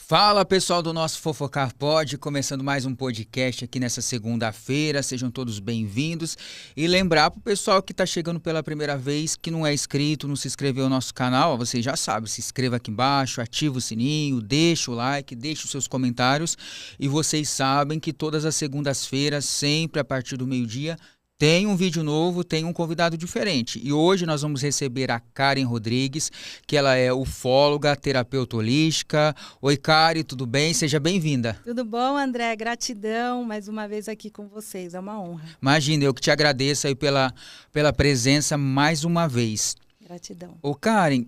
Fala pessoal do nosso Fofocar Pod, começando mais um podcast aqui nessa segunda-feira, sejam todos bem-vindos e lembrar pro pessoal que tá chegando pela primeira vez, que não é inscrito, não se inscreveu no nosso canal, vocês já sabem, se inscreva aqui embaixo, ativa o sininho, deixa o like, deixa os seus comentários e vocês sabem que todas as segundas-feiras, sempre a partir do meio-dia, tem um vídeo novo, tem um convidado diferente. E hoje nós vamos receber a Karen Rodrigues, que ela é ufóloga, terapeuta holística. Oi, Karen, tudo bem? Seja bem-vinda. Tudo bom, André? Gratidão mais uma vez aqui com vocês, é uma honra. Imagina, eu que te agradeço aí pela presença mais uma vez. Gratidão. Ô Karen,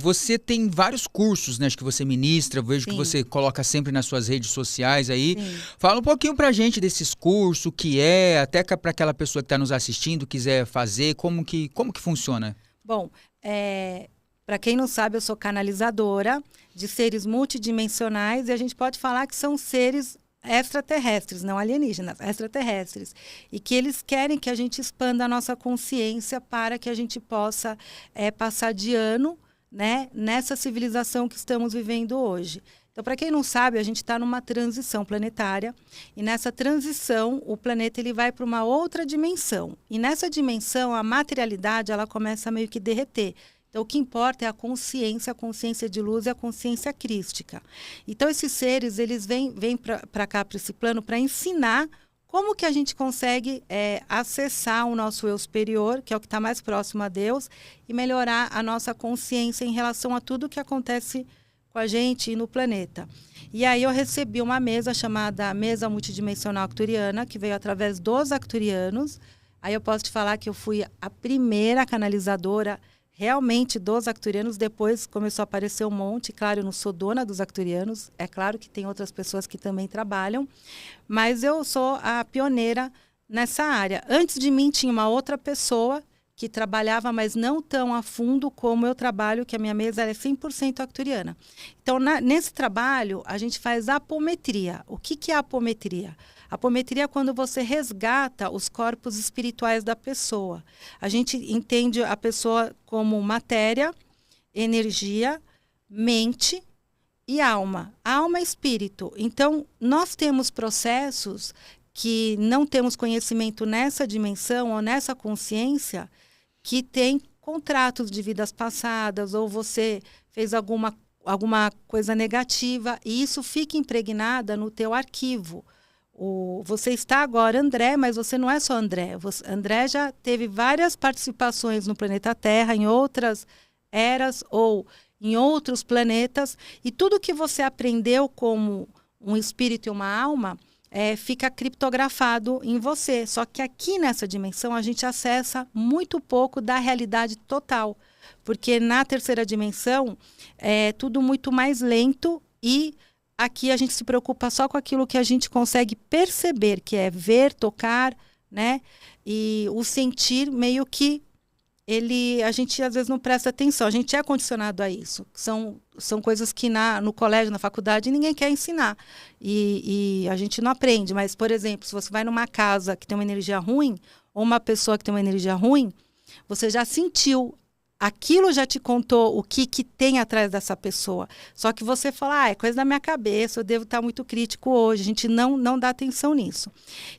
você tem vários cursos, né, que você ministra, eu vejo que você coloca sempre nas suas redes sociais aí. Sim. Fala um pouquinho pra gente desses cursos, o que é, até para aquela pessoa que está nos assistindo, quiser fazer, como que funciona? Bom, para quem não sabe, eu sou canalizadora de seres multidimensionais e a gente pode falar que são seres extraterrestres, não alienígenas, extraterrestres. E que eles querem que a gente expanda a nossa consciência para que a gente possa passar de ano, né, nessa civilização que estamos vivendo hoje. Então, para quem não sabe, a gente está numa transição planetária e nessa transição o planeta ele vai para uma outra dimensão. E nessa dimensão a materialidade ela começa a meio que derreter. Então, o que importa é a consciência de luz e a consciência crística. Então, esses seres, eles vêm para cá, para esse plano, para ensinar como que a gente consegue acessar o nosso eu superior, que é o que está mais próximo a Deus, e melhorar a nossa consciência em relação a tudo que acontece com a gente e no planeta. E aí eu recebi uma mesa chamada Mesa Multidimensional Arcturiana, que veio através dos arcturianos. Aí eu posso te falar que eu fui a primeira canalizadora realmente dos arcturianos. Depois começou a aparecer um monte. Claro, eu não sou dona dos arcturianos. É claro que tem outras pessoas que também trabalham. Mas eu sou a pioneira nessa área. Antes de mim tinha uma outra pessoa que trabalhava, mas não tão a fundo como eu trabalho, que a minha mesa é 100% arcturiana. Então, nesse trabalho, a gente faz apometria. O que é a apometria? A apometria é quando você resgata os corpos espirituais da pessoa. A gente entende a pessoa como matéria, energia, mente e alma. A alma é espírito. Então, nós temos processos que não temos conhecimento nessa dimensão ou nessa consciência, que tem contratos de vidas passadas, ou você fez alguma coisa negativa, e isso fica impregnada no teu arquivo. Você está agora André, mas você não é só André. André já teve várias participações no planeta Terra, em outras eras ou em outros planetas, e tudo que você aprendeu como um espírito e uma alma fica criptografado em você. Só que aqui nessa dimensão a gente acessa muito pouco da realidade total, porque na terceira dimensão é tudo muito mais lento e aqui a gente se preocupa só com aquilo que a gente consegue perceber, que é ver, tocar, né? E o sentir meio que a gente às vezes não presta atenção. A gente é condicionado a isso. São coisas que no colégio, na faculdade, ninguém quer ensinar. E a gente não aprende. Mas, por exemplo, se você vai numa casa que tem uma energia ruim, ou uma pessoa que tem uma energia ruim, você já sentiu. Aquilo já te contou o que tem atrás dessa pessoa. Só que você fala, é coisa da minha cabeça, eu devo estar muito crítico hoje. A gente não dá atenção nisso.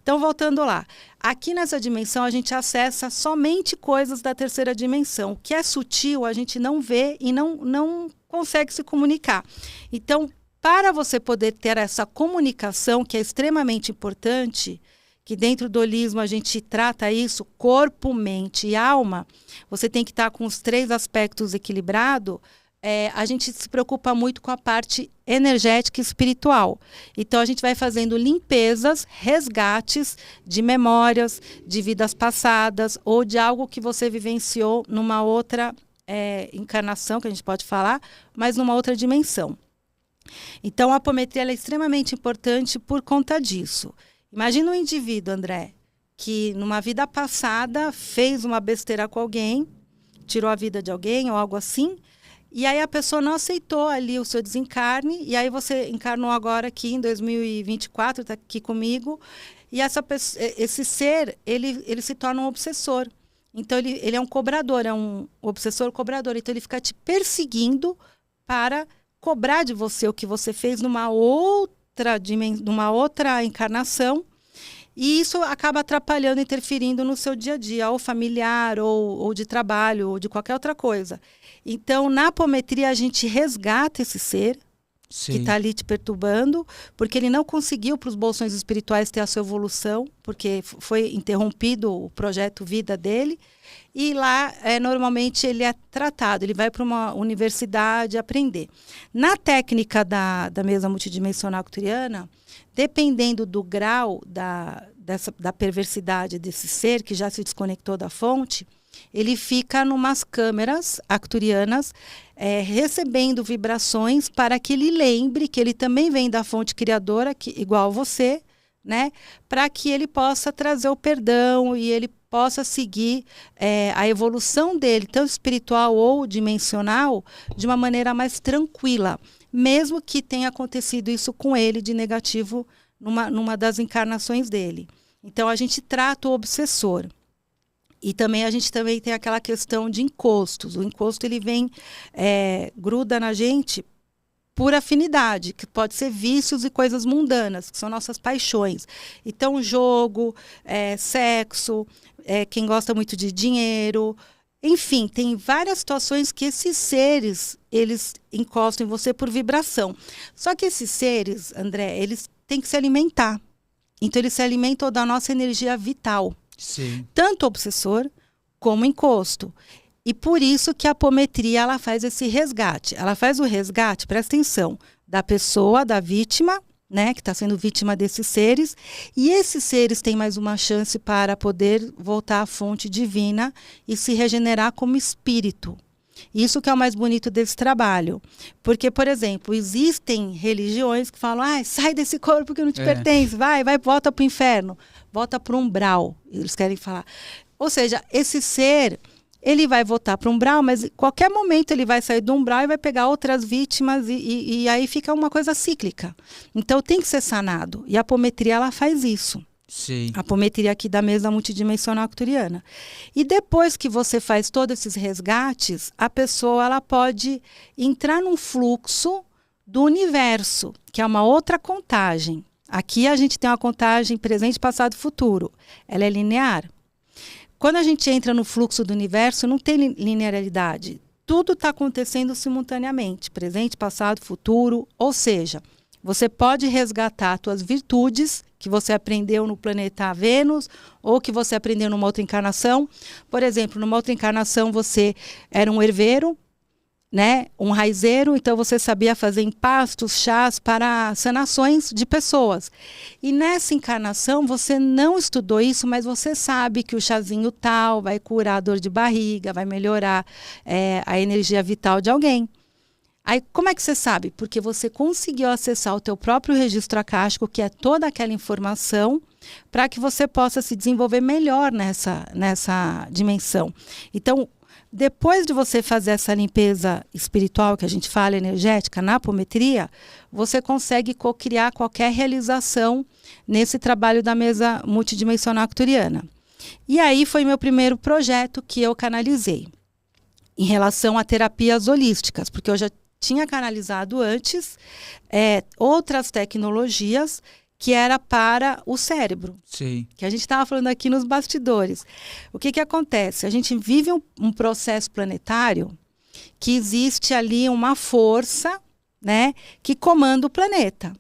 Então, voltando lá. Aqui nessa dimensão, a gente acessa somente coisas da terceira dimensão. O que é sutil, a gente não vê e não consegue se comunicar. Então, para você poder ter essa comunicação, que é extremamente importante, que dentro do holismo a gente trata isso, corpo, mente e alma, você tem que estar com os 3 aspectos equilibrados. A gente se preocupa muito com a parte energética e espiritual. Então, a gente vai fazendo limpezas, resgates de memórias, de vidas passadas ou de algo que você vivenciou numa outra encarnação, que a gente pode falar, mas numa outra dimensão. Então, a apometria é extremamente importante por conta disso. Imagina um indivíduo, André, que numa vida passada fez uma besteira com alguém, tirou a vida de alguém ou algo assim, e aí a pessoa não aceitou ali o seu desencarne, e aí você encarnou agora aqui em 2024, está aqui comigo, e esse ser, ele se torna um obsessor. Então, ele é um cobrador, é um obsessor cobrador. Então, ele fica te perseguindo para cobrar de você o que você fez numa outra encarnação, e isso acaba atrapalhando, interferindo no seu dia a dia, ou familiar, ou de trabalho, ou de qualquer outra coisa. Então, na apometria, a gente resgata esse ser, Sim. que está ali te perturbando, porque ele não conseguiu para os bolsões espirituais ter a sua evolução, porque foi interrompido o projeto vida dele, e lá normalmente ele é tratado, ele vai para uma universidade aprender. Na técnica da mesa multidimensional acturiana, dependendo do grau da perversidade desse ser que já se desconectou da fonte, ele fica numas câmeras acturianas, recebendo vibrações para que ele lembre que ele também vem da fonte criadora, igual você, né? Para que ele possa trazer o perdão e ele possa seguir a evolução dele, tanto espiritual ou dimensional, de uma maneira mais tranquila, mesmo que tenha acontecido isso com ele de negativo numa das encarnações dele. Então, a gente trata o obsessor. E também a gente também tem aquela questão de encostos. O encosto ele vem, gruda na gente por afinidade, que pode ser vícios e coisas mundanas, que são nossas paixões. Então, jogo, sexo, quem gosta muito de dinheiro, enfim, tem várias situações que esses seres, eles encostam em você por vibração. Só que esses seres, André, eles têm que se alimentar. Então, eles se alimentam da nossa energia vital. Sim. Tanto o obsessor como o encosto. E por isso que a apometria ela faz esse resgate. Ela faz o resgate, presta atenção, da pessoa, da vítima, né, que está sendo vítima desses seres. E esses seres têm mais uma chance para poder voltar à fonte divina e se regenerar como espírito. Isso que é o mais bonito desse trabalho. Porque, por exemplo, existem religiões que falam, sai desse corpo que não te pertence, vai, volta para o inferno, volta para o umbral. Eles querem falar. Ou seja, esse ser, ele vai voltar para o umbral, mas em qualquer momento ele vai sair do umbral e vai pegar outras vítimas e aí fica uma coisa cíclica. Então tem que ser sanado. E a apometria, ela faz isso. Sim. A apometria aqui da mesa multidimensional acturiana. E depois que você faz todos esses resgates, a pessoa ela pode entrar num fluxo do universo, que é uma outra contagem. Aqui a gente tem uma contagem presente, passado e futuro. Ela é linear. Quando a gente entra no fluxo do universo, não tem linearidade. Tudo está acontecendo simultaneamente. Presente, passado, futuro. Ou seja, você pode resgatar suas virtudes que você aprendeu no planeta Vênus ou que você aprendeu numa outra encarnação. Por exemplo, numa outra encarnação você era um herveiro, né? Um raizeiro, então você sabia fazer empastos, chás para sanações de pessoas. E nessa encarnação você não estudou isso, mas você sabe que o chazinho tal vai curar a dor de barriga, vai melhorar a energia vital de alguém. Aí, como é que você sabe? Porque você conseguiu acessar o teu próprio registro akáshico, que é toda aquela informação, para que você possa se desenvolver melhor nessa dimensão. Então, depois de você fazer essa limpeza espiritual, que a gente fala, energética, na apometria, você consegue cocriar qualquer realização nesse trabalho da mesa multidimensional acturiana. E aí foi meu primeiro projeto que eu canalizei, em relação a terapias holísticas, porque eu já tinha canalizado antes outras tecnologias que era para o cérebro. Sim. Que a gente estava falando aqui nos bastidores. O que acontece? A gente vive um processo planetário que existe ali uma força, né, que comanda o planeta.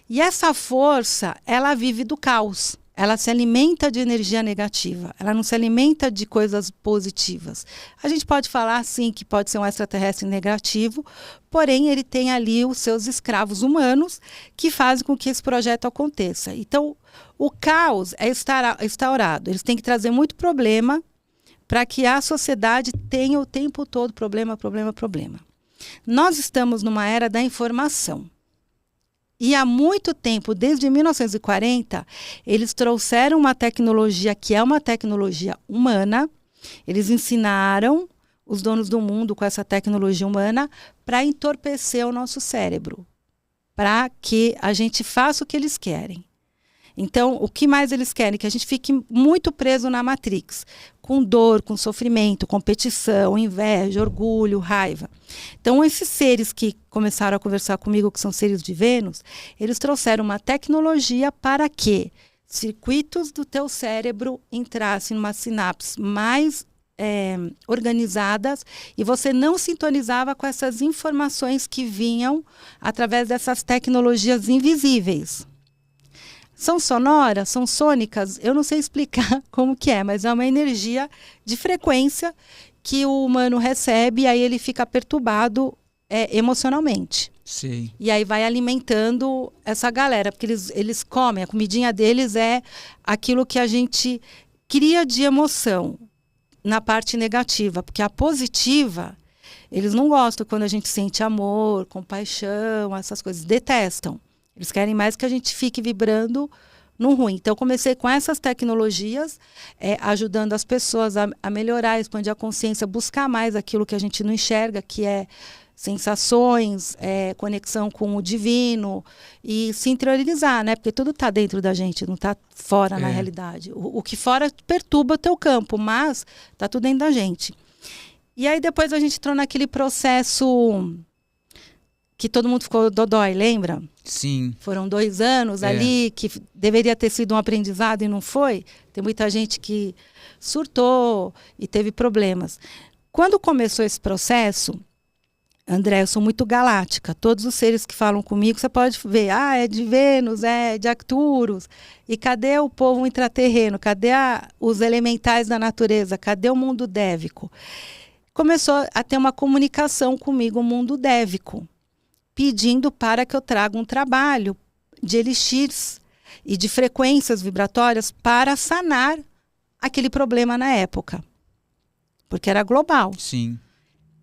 E essa força, ela vive do caos. Ela se alimenta de energia negativa, ela não se alimenta de coisas positivas. A gente pode falar, sim, que pode ser um extraterrestre negativo, porém ele tem ali os seus escravos humanos que fazem com que esse projeto aconteça. Então, o caos é instaurado. Eles têm que trazer muito problema para que a sociedade tenha o tempo todo problema. Nós estamos numa era da informação. E há muito tempo, desde 1940, eles trouxeram uma tecnologia que é uma tecnologia humana. Eles ensinaram os donos do mundo com essa tecnologia humana para entorpecer o nosso cérebro, para que a gente faça o que eles querem. Então, o que mais eles querem? Que a gente fique muito preso na Matrix, com dor, com sofrimento, competição, inveja, orgulho, raiva. Então, esses seres que começaram a conversar comigo, que são seres de Vênus, eles trouxeram uma tecnologia para que circuitos do teu cérebro entrassem numa sinapse mais organizadas e você não sintonizava com essas informações que vinham através dessas tecnologias invisíveis. São sonoras, são sônicas, eu não sei explicar como que é, mas é uma energia de frequência que o humano recebe e aí ele fica perturbado emocionalmente. Sim. E aí vai alimentando essa galera, porque eles comem, a comidinha deles é aquilo que a gente cria de emoção na parte negativa, porque a positiva, eles não gostam quando a gente sente amor, compaixão, essas coisas, detestam. Eles querem mais que a gente fique vibrando no ruim. Então, eu comecei com essas tecnologias, ajudando as pessoas a melhorar, expandir a consciência, buscar mais aquilo que a gente não enxerga, que é sensações, conexão com o divino e se interiorizar, né? Porque tudo está dentro da gente, não está fora na realidade. O que fora perturba o teu campo, mas está tudo dentro da gente. E aí depois a gente entrou naquele processo que todo mundo ficou dodói, lembra? Sim. Foram 2 anos ali que deveria ter sido um aprendizado e não foi. Tem muita gente que surtou e teve problemas. Quando começou esse processo, André, eu sou muito galáctica. Todos os seres que falam comigo, você pode ver. É de Vênus, é de Arcturus. E cadê o povo intraterreno? Cadê os elementais da natureza? Cadê o mundo dévico? Começou a ter uma comunicação comigo, o mundo dévico, pedindo para que eu traga um trabalho de elixirs e de frequências vibratórias para sanar aquele problema na época. Porque era global. Sim.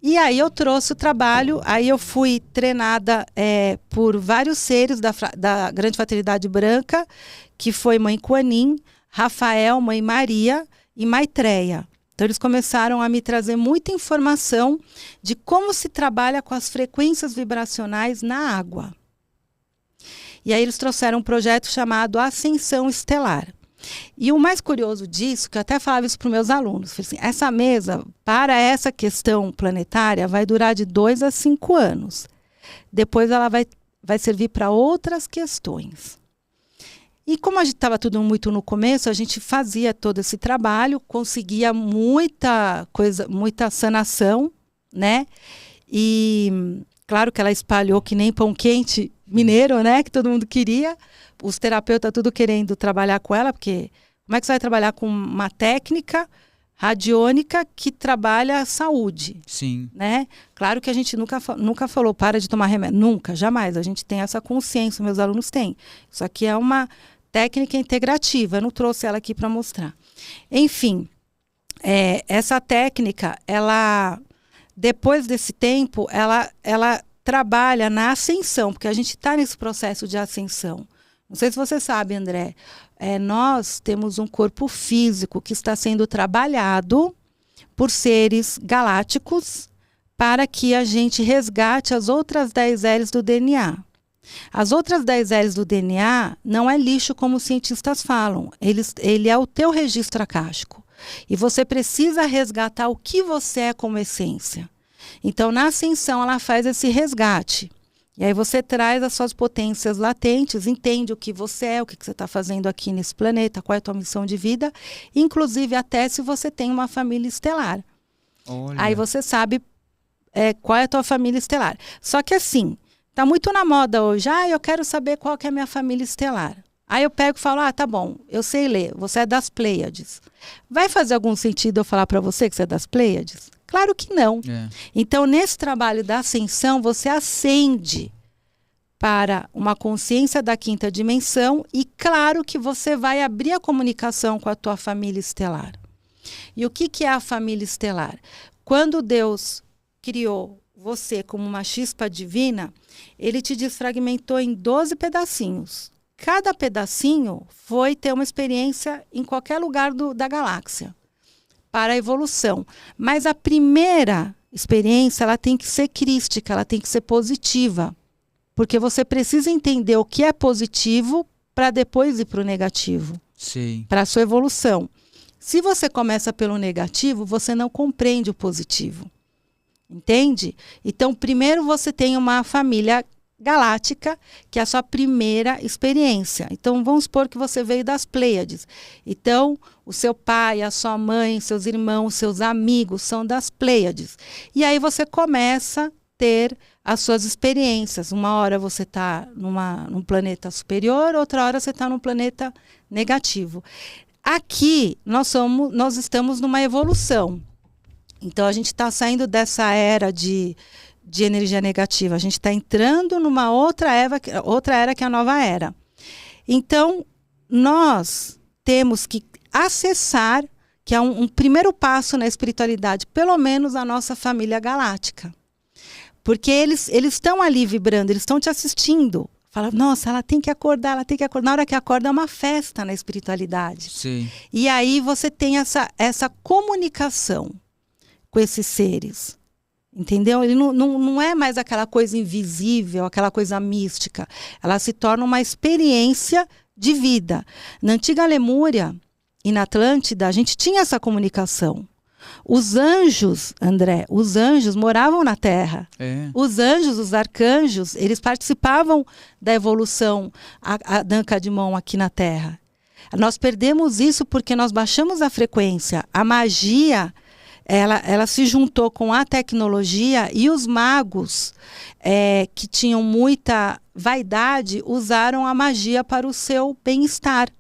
E aí eu trouxe o trabalho, aí eu fui treinada por vários seres da Grande Fraternidade Branca, que foi Mãe Kuan-Yin, Rafael, Mãe Maria e Maitreya. Então eles começaram a me trazer muita informação de como se trabalha com as frequências vibracionais na água. E aí eles trouxeram um projeto chamado Ascensão Estelar. E o mais curioso disso, que eu até falava isso para os meus alunos, falei assim, essa mesa, para essa questão planetária, vai durar de 2 a 5 anos. Depois ela vai servir para outras questões. E como a gente estava tudo muito no começo, a gente fazia todo esse trabalho, conseguia muita coisa, muita sanação, né? E claro que ela espalhou que nem pão quente mineiro, né? Que todo mundo queria. Os terapeutas tudo querendo trabalhar com ela, porque como é que você vai trabalhar com uma técnica radiônica que trabalha a saúde? Sim. Né? Claro que a gente nunca falou para de tomar remédio, nunca, jamais. A gente tem essa consciência, meus alunos têm. Isso aqui é uma técnica integrativa, eu não trouxe ela aqui para mostrar. Enfim, essa técnica, ela, depois desse tempo, ela trabalha na ascensão, porque a gente está nesse processo de ascensão. Não sei se você sabe, André, nós temos um corpo físico que está sendo trabalhado por seres galácticos para que a gente resgate as outras 10 L's do DNA. As outras 10 L's do DNA não é lixo como os cientistas falam, ele é o teu registro akáshico. E você precisa resgatar o que você é como essência. Então, na ascensão, ela faz esse resgate. E aí você traz as suas potências latentes, entende o que você é, o que você está fazendo aqui nesse planeta, qual é a tua missão de vida, inclusive até se você tem uma família estelar. Olha. Aí você sabe qual é a tua família estelar. Só que assim, tá muito na moda hoje, eu quero saber qual que é a minha família estelar. Aí eu pego e falo, tá bom, eu sei ler, você é das Pleiades. Vai fazer algum sentido eu falar para você que você é das Pleiades? Claro que não. Então, nesse trabalho da ascensão, você ascende para uma consciência da 5ª dimensão e claro que você vai abrir a comunicação com a tua família estelar. E o que é a família estelar? Quando Deus criou você como uma chispa divina, ele te desfragmentou em 12 pedacinhos. Cada pedacinho foi ter uma experiência em qualquer lugar da galáxia para a evolução. Mas a primeira experiência ela tem que ser crística, ela tem que ser positiva. Porque você precisa entender o que é positivo para depois ir para o negativo, para a sua evolução. Se você começa pelo negativo, você não compreende o positivo. Entende? Então, primeiro você tem uma família galáctica, que é a sua primeira experiência. Então, vamos supor que você veio das Pleiades. Então, o seu pai, a sua mãe, seus irmãos, seus amigos são das Pleiades. E aí você começa a ter as suas experiências. Uma hora você está num planeta superior, outra hora você está num planeta negativo. Aqui, nós estamos numa evolução. Então, a gente está saindo dessa era de energia negativa. A gente está entrando numa outra era, que é a nova era. Então, nós temos que acessar, que é um primeiro passo na espiritualidade, pelo menos a nossa família galáctica. Porque eles estão ali vibrando, eles estão te assistindo. Fala, nossa, ela tem que acordar, ela tem que acordar. Na hora que acorda é uma festa na espiritualidade. Sim. E aí você tem essa comunicação com esses seres. Entendeu? Ele não é mais aquela coisa invisível, aquela coisa mística. Ela se torna uma experiência de vida. Na antiga Lemúria e na Atlântida, a gente tinha essa comunicação. Os anjos, André, os anjos moravam na Terra. Os anjos, os arcanjos, eles participavam da evolução da Ankadimon aqui na Terra. Nós perdemos isso porque nós baixamos a frequência. A magia, ela se juntou com a tecnologia, e os magos, que tinham muita vaidade, usaram a magia para o seu bem-estar.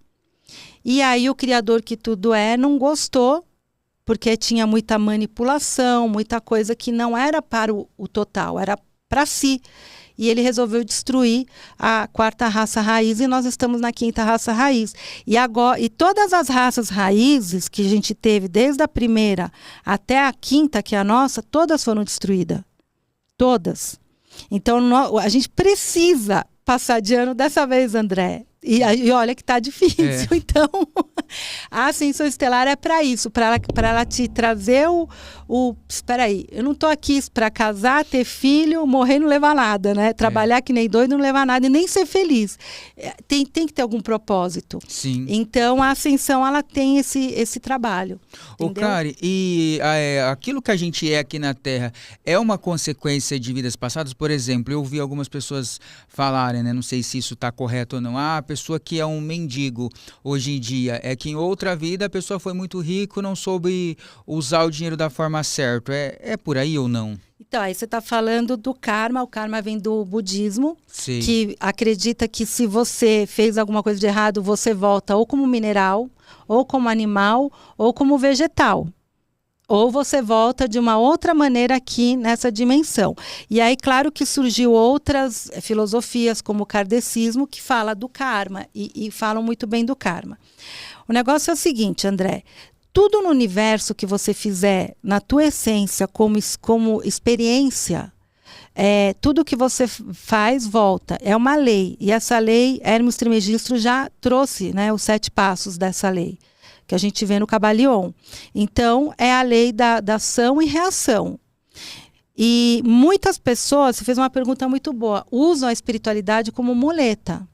E aí o Criador que tudo não gostou, porque tinha muita manipulação, muita coisa que não era para o total, era para si. E ele resolveu destruir a quarta raça raiz, e nós estamos na quinta raça raiz. E todas as raças raízes que a gente teve, desde a primeira até a quinta, que é a nossa, todas foram destruídas. Todas. Então, a gente precisa passar de ano dessa vez, André. E olha que está difícil. Então, a ascensão estelar é para isso, para ela te trazer espera aí, eu não estou aqui para casar, ter filho, morrer e não levar nada, né? Trabalhar que nem doido, não levar nada e nem ser feliz. Tem que ter algum propósito. Sim. Então, a ascensão, ela tem esse trabalho. Ô, Kari, e aquilo que a gente é aqui na Terra é uma consequência de vidas passadas? Por exemplo, eu ouvi algumas pessoas falarem, né? Não sei se isso está correto ou não. A pessoa que é um mendigo hoje em dia é que em outra vida a pessoa foi muito rica, não soube usar o dinheiro da forma certa. É por aí ou não? Então, aí você está falando do karma. O karma vem do budismo, Sim. Que acredita que se você fez alguma coisa de errado, você volta ou como mineral, ou como animal, ou como vegetal. Ou você volta de uma outra maneira aqui nessa dimensão. E aí, claro que surgiu outras filosofias, como o kardecismo, que fala do karma e falam muito bem do karma. O negócio é o seguinte, André. Tudo no universo que você fizer, na tua essência, como experiência, tudo que você faz volta. É uma lei. E essa lei, Hermes Trismegisto já trouxe, né, os 7 passos dessa lei, que a gente vê no Kybalion. Então, é a lei da ação e reação. E muitas pessoas, você fez uma pergunta muito boa, usam a espiritualidade como muleta.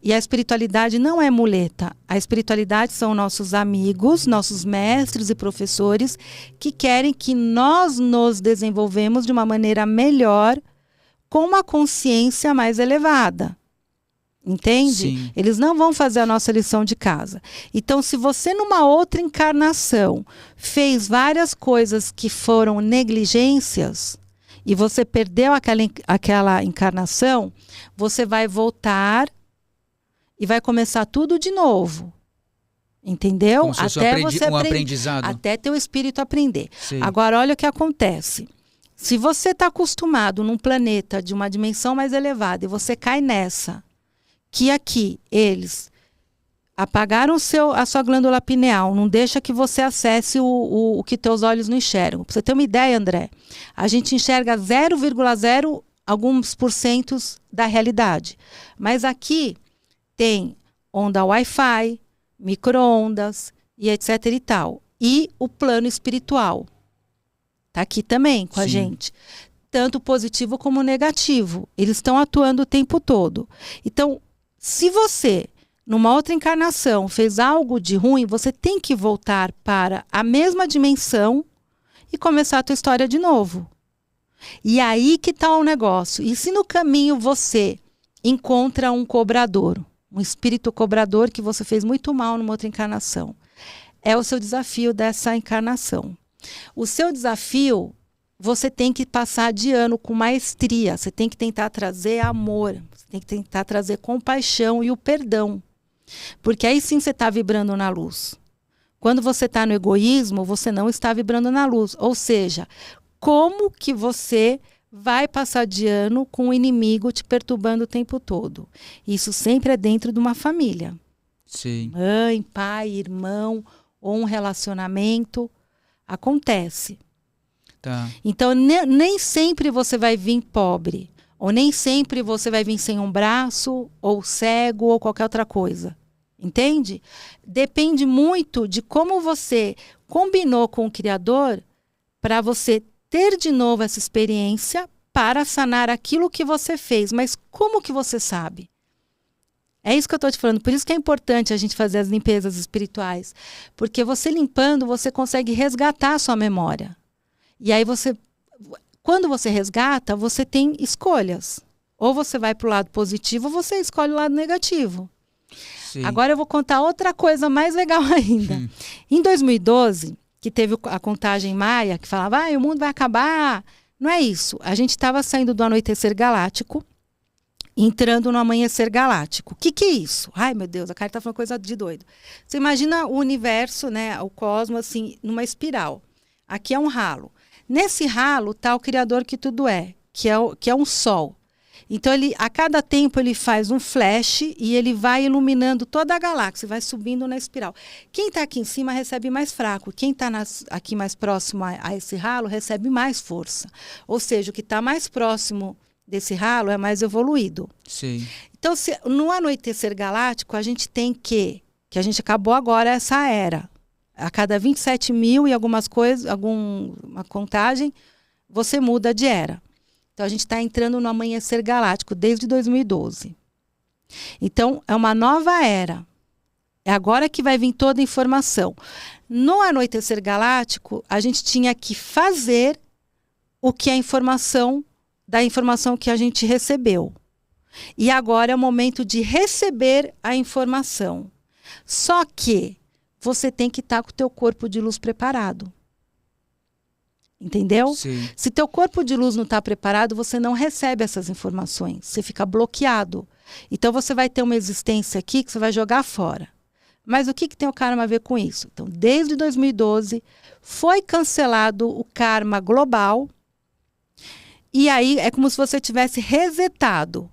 E a espiritualidade não é muleta. A espiritualidade são nossos amigos, nossos mestres e professores, que querem que nós nos desenvolvemos de uma maneira melhor, com uma consciência mais elevada. Entende? Sim. Eles não vão fazer a nossa lição de casa. Então, se você numa outra encarnação fez várias coisas que foram negligências e você perdeu aquela encarnação, você vai voltar e vai começar tudo de novo. Entendeu? Como se fosse um aprendizado. Até teu espírito aprender. Sim. Agora, olha o que acontece. Se você está acostumado num planeta de uma dimensão mais elevada e você cai nessa, que aqui eles apagaram a sua glândula pineal, não deixa que você acesse o que teus olhos não enxergam. Para você ter uma ideia, André, a gente enxerga 0,0 alguns porcentos da realidade. Mas aqui tem onda Wi-Fi, micro-ondas e etc e tal. E o plano espiritual está aqui também com a gente. Tanto positivo como negativo. Eles estão atuando o tempo todo. Então, Se você, numa outra encarnação, fez algo de ruim, você tem que voltar para a mesma dimensão e começar a tua história de novo. E aí que está o negócio. E se no caminho você encontra um cobrador, um espírito cobrador que você fez muito mal numa outra encarnação, é o seu desafio dessa encarnação. O seu desafio, você tem que passar de ano com maestria. Você tem que tentar trazer amor. Você tem que tentar trazer compaixão e o perdão. Porque aí sim você está vibrando na luz. Quando você está no egoísmo, você não está vibrando na luz. Ou seja, como que você vai passar de ano com o inimigo te perturbando o tempo todo? Isso sempre é dentro de uma família. Sim. Mãe, pai, irmão, ou um relacionamento. Acontece. Tá. Então, nem sempre você vai vir pobre. Ou nem sempre você vai vir sem um braço, ou cego, ou qualquer outra coisa. Entende? Depende muito de como você combinou com o Criador para você ter de novo essa experiência para sanar aquilo que você fez. Mas como que você sabe? É isso que eu estou te falando. Por isso que é importante a gente fazer as limpezas espirituais. Porque você limpando, você consegue resgatar a sua memória. E aí quando você resgata, você tem escolhas. Ou você vai para o lado positivo, ou você escolhe o lado negativo. Sim. Agora eu vou contar outra coisa mais legal ainda. Em 2012, que teve a contagem maia, que falava, o mundo vai acabar. Não é isso. A gente estava saindo do anoitecer galáctico, entrando no amanhecer galáctico. O que é isso? Ai, meu Deus, a cara está falando coisa de doido. Você imagina o universo, né, o cosmos, assim, numa espiral. Aqui é um ralo. Nesse ralo está o Criador que tudo é, que é um sol. Então, a cada tempo ele faz um flash e ele vai iluminando toda a galáxia, vai subindo na espiral. Quem está aqui em cima recebe mais fraco. Quem está aqui mais próximo a esse ralo recebe mais força. Ou seja, o que está mais próximo desse ralo é mais evoluído. Sim. Então, no anoitecer galáctico, a gente tem que a gente acabou agora essa era. A cada 27 mil e algumas coisas, uma contagem, você muda de era. Então, a gente está entrando no amanhecer galáctico desde 2012. Então, é uma nova era. É agora que vai vir toda a informação. No anoitecer galáctico, a gente tinha que fazer o que é da informação que a gente recebeu. E agora é o momento de receber a informação. Só que você tem que estar com o teu corpo de luz preparado. Entendeu? Sim. Se teu corpo de luz não está preparado, você não recebe essas informações. Você fica bloqueado. Então você vai ter uma existência aqui que você vai jogar fora. Mas o que tem o karma a ver com isso? Então, desde 2012, foi cancelado o karma global. E aí é como se você tivesse resetado.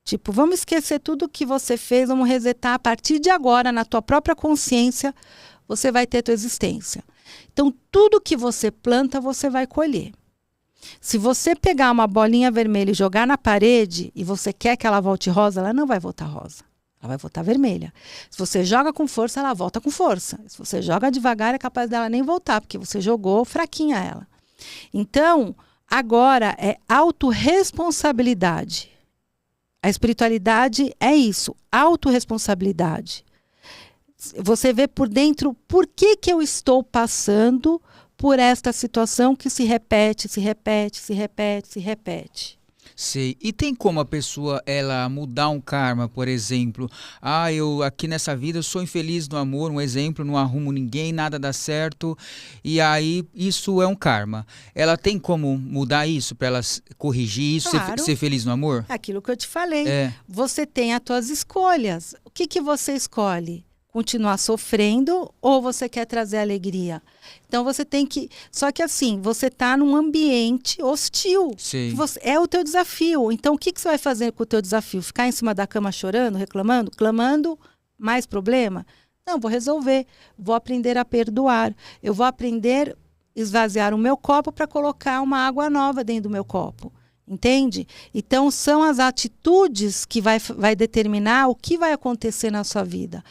Tipo, vamos esquecer tudo que você fez, vamos resetar. A partir de agora, na tua própria consciência, você vai ter tua existência. Então, tudo que você planta, você vai colher. Se você pegar uma bolinha vermelha e jogar na parede, e você quer que ela volte rosa, ela não vai voltar rosa. Ela vai voltar vermelha. Se você joga com força, ela volta com força. Se você joga devagar, é capaz dela nem voltar, porque você jogou fraquinha ela. Então, agora é autorresponsabilidade. A espiritualidade é isso, autorresponsabilidade. Você vê por dentro por que eu estou passando por esta situação que se repete, se repete, se repete, se repete. Sei. E tem como a pessoa ela mudar um karma, por exemplo? Eu aqui nessa vida eu sou infeliz no amor, um exemplo, não arrumo ninguém, nada dá certo, e aí isso é um karma. Ela tem como mudar isso para ela corrigir isso, Claro. ser feliz no amor? Aquilo que eu te falei. É. Você tem as tuas escolhas. O que você escolhe? Continuar sofrendo ou você quer trazer alegria? Então você tem que... Só que assim, você está num ambiente hostil. Sim. É o teu desafio. Então o que você vai fazer com o teu desafio? Ficar em cima da cama chorando, reclamando? Clamando? Mais problema? Não, vou resolver. Vou aprender a perdoar. Eu vou aprender a esvaziar o meu copo para colocar uma água nova dentro do meu copo. Entende? Então são as atitudes que vai determinar o que vai acontecer na sua vida.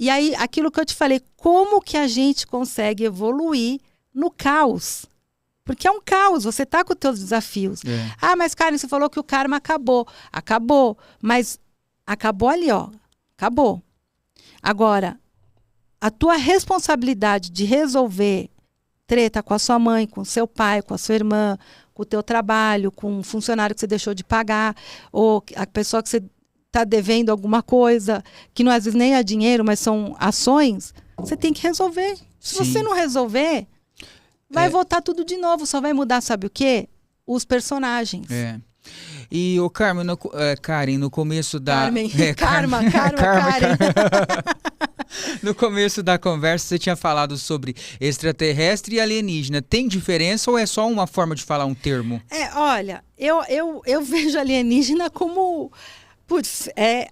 E aí, aquilo que eu te falei, como que a gente consegue evoluir no caos? Porque é um caos, você está com os teus desafios. É. Mas Karen, você falou que o karma acabou. Acabou, mas Acabou ali, ó. Acabou. Agora, a tua responsabilidade de resolver treta com a sua mãe, com o seu pai, com a sua irmã, com o teu trabalho, com um funcionário que você deixou de pagar, ou a pessoa que você está devendo alguma coisa, que não às vezes nem é dinheiro, mas são ações, você tem que resolver. Se você não resolver, vai voltar tudo de novo, só vai mudar, sabe o quê? Os personagens. E o Carmen, Karen, no começo da... Carmen, Karen. No começo da conversa, você tinha falado sobre extraterrestre e alienígena. Tem diferença ou é só uma forma de falar um termo? Olha, eu vejo alienígena como... Putz, é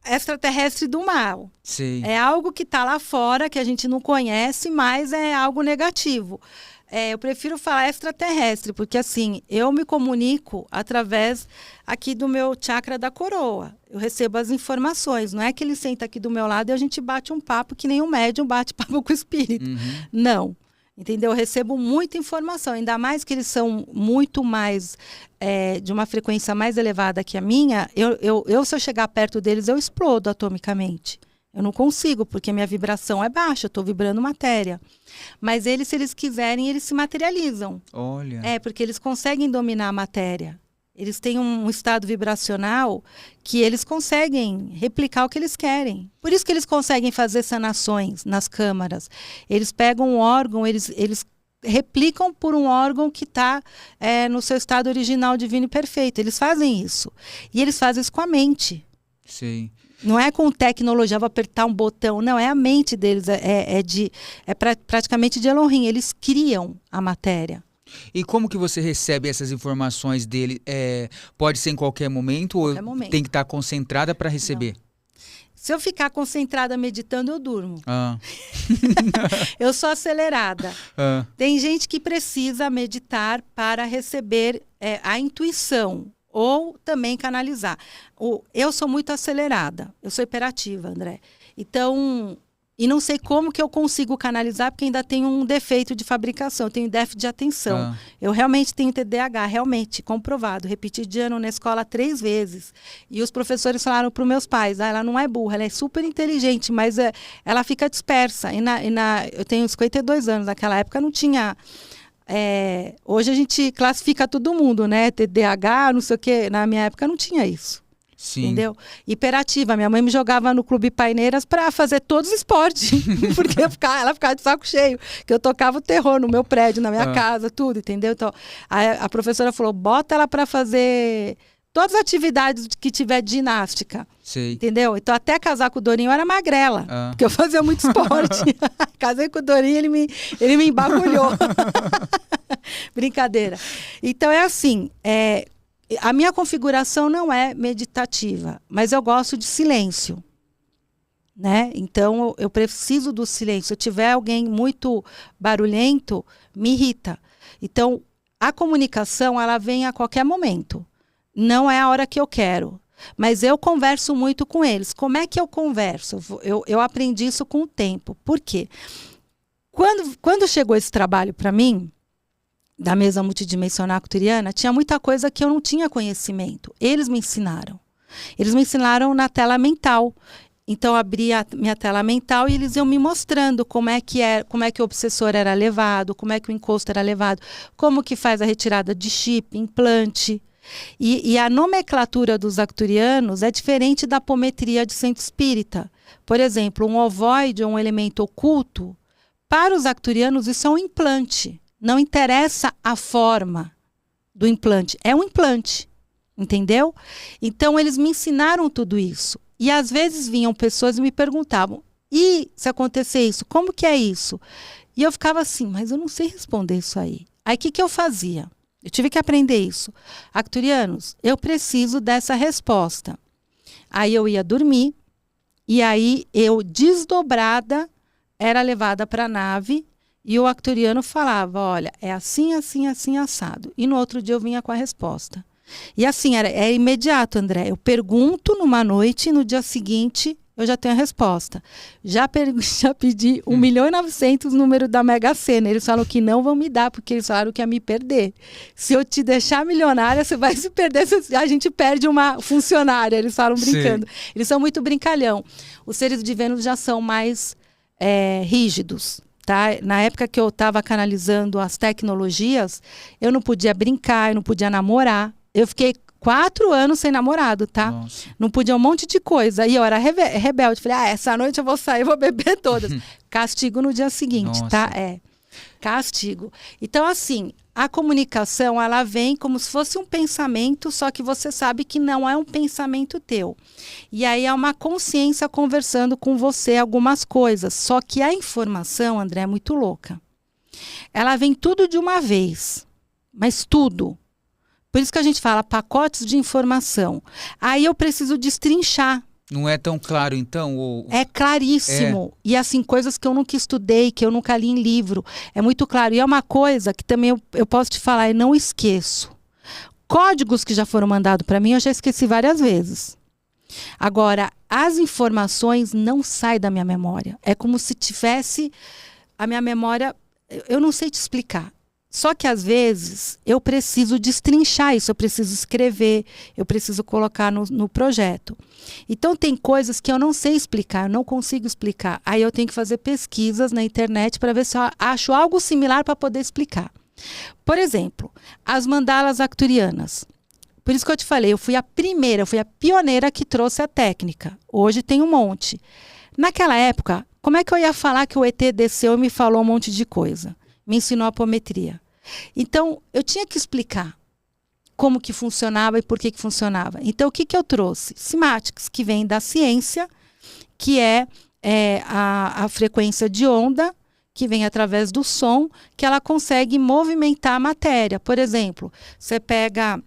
extraterrestre do mal. Sim. É algo que está lá fora, que a gente não conhece, mas é algo negativo. Eu prefiro falar extraterrestre, porque assim, eu me comunico através aqui do meu chakra da coroa. Eu recebo as informações. Não é que ele senta aqui do meu lado e a gente bate um papo que nem um médium bate papo com o espírito. Não. Entendeu? Eu recebo muita informação, ainda mais que eles são muito mais, de uma frequência mais elevada que a minha. Se eu chegar perto deles, eu explodo atomicamente. Eu não consigo, porque minha vibração é baixa, eu estou vibrando matéria. Mas eles, se eles quiserem, eles se materializam. Olha. Porque eles conseguem dominar a matéria. Eles têm um estado vibracional que eles conseguem replicar o que eles querem. Por isso que eles conseguem fazer sanações nas câmaras. Eles pegam um órgão, eles replicam por um órgão que está no seu estado original divino e perfeito. Eles fazem isso. E eles fazem isso com a mente. Sim. Não é com tecnologia, vou apertar um botão. Não, é a mente deles. Praticamente de Elohim. Eles criam a matéria. E como que você recebe essas informações dele? Pode ser em qualquer momento ou tem que estar concentrada para receber? Não. Se eu ficar concentrada meditando, eu durmo. Eu sou acelerada. Tem gente que precisa meditar para receber a intuição. Ou também canalizar. Eu sou muito acelerada. Eu sou hiperativa, André. Então, e não sei como que eu consigo canalizar, porque ainda tenho um defeito de fabricação. Eu tenho déficit de atenção. Eu realmente tenho TDAH, realmente, comprovado. Repeti de ano na escola 3 vezes. E os professores falaram para os meus pais, ela não é burra, ela é super inteligente, mas ela fica dispersa. Eu tenho 52 anos, naquela época não tinha... hoje a gente classifica todo mundo, né? TDAH, não sei o quê. Na minha época não tinha isso. Sim. Entendeu? Hiperativa. Minha mãe me jogava no Clube Paineiras para fazer todos os esportes. Porque ela ficava de saco cheio. Que eu tocava o terror no meu prédio, na minha casa, tudo, entendeu? Então, a professora falou, bota ela para fazer todas as atividades que tiver de ginástica. Sei. Entendeu? Então, até casar com o Dorinho, eu era magrela. Porque eu fazia muito esporte. Casei com o Dorinho, ele me embagulhou. Brincadeira. Então, é assim, a minha configuração não é meditativa, mas eu gosto de silêncio. Né? Então, eu preciso do silêncio. Se eu tiver alguém muito barulhento, me irrita. Então, a comunicação, ela vem a qualquer momento. Não é a hora que eu quero. Mas eu converso muito com eles. Como é que eu converso? Eu aprendi isso com o tempo. Por quê? Quando chegou esse trabalho para mim, da mesa multidimensional arcturiana, tinha muita coisa que eu não tinha conhecimento. Eles me ensinaram. Eles me ensinaram na tela mental. Então, eu abria a minha tela mental e eles iam me mostrando como é que o obsessor era levado, como é que o encosto era levado, como que faz a retirada de chip, implante. E a nomenclatura dos arcturianos é diferente da apometria de centro espírita. Por exemplo, um ovoide ou um elemento oculto, para os arcturianos isso é um implante. Não interessa a forma do implante, é um implante, entendeu? Então, eles me ensinaram tudo isso. E às vezes vinham pessoas e me perguntavam, e se acontecer isso, como que é isso? E eu ficava assim, mas eu não sei responder isso aí. Aí o que eu fazia? Eu tive que aprender isso. Arcturianos, eu preciso dessa resposta. Aí eu ia dormir, e aí eu, desdobrada, era levada para a nave, e o arcturiano falava, olha, é assim, assim, assim, assado. E no outro dia eu vinha com a resposta. E assim, é imediato, André. Eu pergunto numa noite, e no dia seguinte eu já tenho a resposta. Já pedi 1.900.000 número da Mega Sena. Eles falam que não vão me dar, porque eles falaram que ia me perder. Se eu te deixar milionária, você vai se perder. A gente perde uma funcionária. Eles falam brincando. Sim. Eles são muito brincalhão. Os seres de Vênus já são mais rígidos. Tá? Na época que eu estava canalizando as tecnologias, eu não podia brincar, eu não podia namorar. Eu fiquei 4 anos sem namorado, tá? Nossa. Não podia um monte de coisa. E eu era rebelde. Falei, essa noite eu vou sair, vou beber todas. Castigo no dia seguinte, Nossa. Tá? Castigo. Então, assim, a comunicação, ela vem como se fosse um pensamento, só que você sabe que não é um pensamento teu. E aí é uma consciência conversando com você algumas coisas. Só que a informação, André, é muito louca. Ela vem tudo de uma vez. Mas tudo. Por isso que a gente fala pacotes de informação. Aí eu preciso destrinchar. Não é tão claro, então? Ou... É claríssimo. E assim, coisas que eu nunca estudei, que eu nunca li em livro. É muito claro. E é uma coisa que também eu posso te falar e não esqueço. Códigos que já foram mandados para mim, eu já esqueci várias vezes. Agora, as informações não saem da minha memória. É como se tivesse a minha memória... Eu não sei te explicar. Só que, às vezes, eu preciso destrinchar isso, eu preciso escrever, eu preciso colocar no projeto. Então, tem coisas que eu não sei explicar, eu não consigo explicar. Aí eu tenho que fazer pesquisas na internet para ver se eu acho algo similar para poder explicar. Por exemplo, as mandalas arcturianas. Por isso que eu te falei, eu fui a pioneira que trouxe a técnica. Hoje tem um monte. Naquela época, como é que eu ia falar que o ET desceu e me falou um monte de coisa? Me ensinou a apometria. Então, eu tinha que explicar como que funcionava e por que funcionava. Então, o que eu trouxe? Cymatics, que vem da ciência, que é a frequência de onda, que vem através do som, que ela consegue movimentar a matéria. Por exemplo, você pega